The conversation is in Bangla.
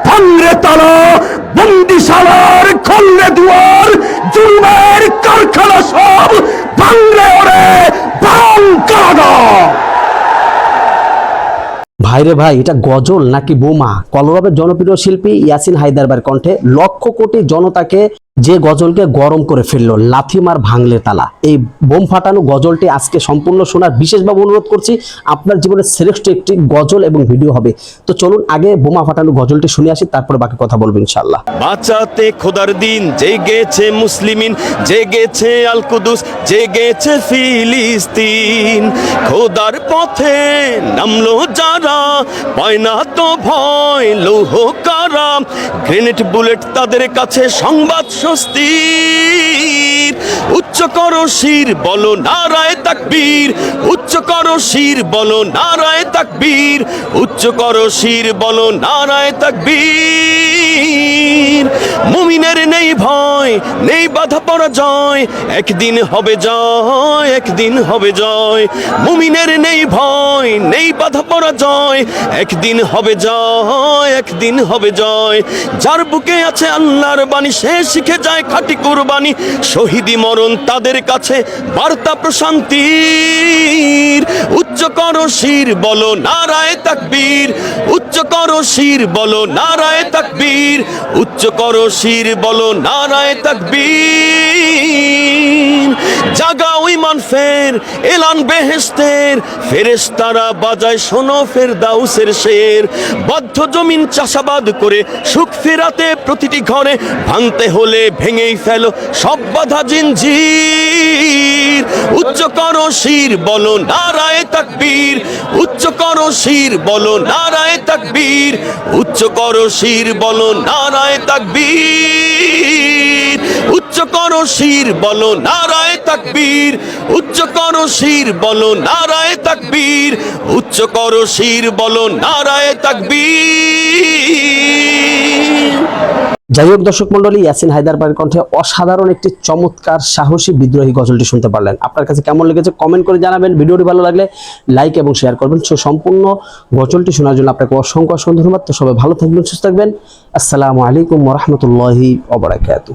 ভাঙরে তালা, বন্দিশালার খোলরে দুয়ার, জুলুমের কারখানা সব ভাঙরে ওরে ভাঙ কাদা। ভাইরে ভাই, এটা গজল নাকি বোমা? কলরবের জনপ্রিয় শিল্পী ইয়াসিন হায়দারের কণ্ঠে লক্ষ কোটি জনতাকে যে গজলকে গরম করে ফেললো, লাথি মার ভাঙলে তালা। এই বোম ফাটানো গজলটি আজকে সম্পূর্ণ শোনার বিশেষভাবে অনুরোধ করছি। আপনার জীবনের শ্রেষ্ঠ একটি গজল এবং ভিডিও হবে। তো চলুন আগে বোমা ফাটানো গজলটি শুনে আসি, তারপরে বাকি কথা বলবো ইনশাআল্লাহ। বাঁচাতে খোদার দিন জেগেছে মুসলিমিন, জেগেছে আল কুদুস, জেগেছে ফিলিস্তিন। খোদার পথে নামলো যারা, পায় না তো ভয় লৌহ কারা। গ্রেনেড বুলেট তাদের কাছে সংবাদ স্বস্তির। উচ্চ করো শির বলো নারায়ে তাকবীর, উচ্চ করো শির বলো নারায়ে তাকবীর, উচ্চ করো শির বলো নারায়ে তাকবীর। মুমিনের নেই ভয়, নেই বাধা পরাজয়, একদিন হবে জয়, একদিন হবে জয়। মুমিনের নেই ভয়, নেই বাধা পরাজয়, একদিন হবে জয়, একদিন হবে জয়। যার বুকে আছে আল্লাহর বাণী, সে শিখে যায় খাঁটি কুরবানি। শহীদি মরণ তাদের কাছে বার্তা প্রশান্তির। উচ্চ করো শির বলো নারায়ে তাকবীর, উচ্চ করো শির বলো নারায়ে তাকবীর, উচ্চ করো শির বলো নারায়ে তাকবীর। জাগাও ঈমান ফের, এলান বেহেশতের, ফেরেশতারা বাজায় শোনো ফেরদাউসের শের। বদ্ধ জমিন চাষাবাদ করে সুখ ফেরাতে প্রতিটি ঘরে, ভাঙতে হলে ভেঙেই ফেলো সব বাধা জিনজির। উচ্চ করো শির বলো নারায়ে তাকবীর, উচ্চ করো শির বলো নারায়ে তাকবীর, উচ্চ করো শির বলো নারায়ে তাকবীর। উচ্চ করো শির বলো নারায়ে তাকবীর, উচ্চ করো শির বলো নারায়ে তাকবীর, উচ্চ করো শির বলো নারায়ে তাকবীর। যাই হোক দর্শক মন্ডলী, ইয়াসিন হায়দার ভাইয়ের কণ্ঠে অসাধারণ একটি চমৎকার সাহসী বিদ্রোহী গজলটি শুনতে পারলেন। আপনার কাছে কেমন লেগেছে কমেন্ট করে জানাবেন। ভিডিওটি ভালো লাগলে লাইক এবং শেয়ার করবেন। সম্পূর্ণ গজলটি শোনার জন্য আপনাকে অসংখ্য ধন্যবাদ। তো সবাই ভালো থাকবেন, সুস্থ থাকবেন। আসসালামু আলাইকুম ওয়া রাহমাতুল্লাহি ওয়া বারাকাতুহু।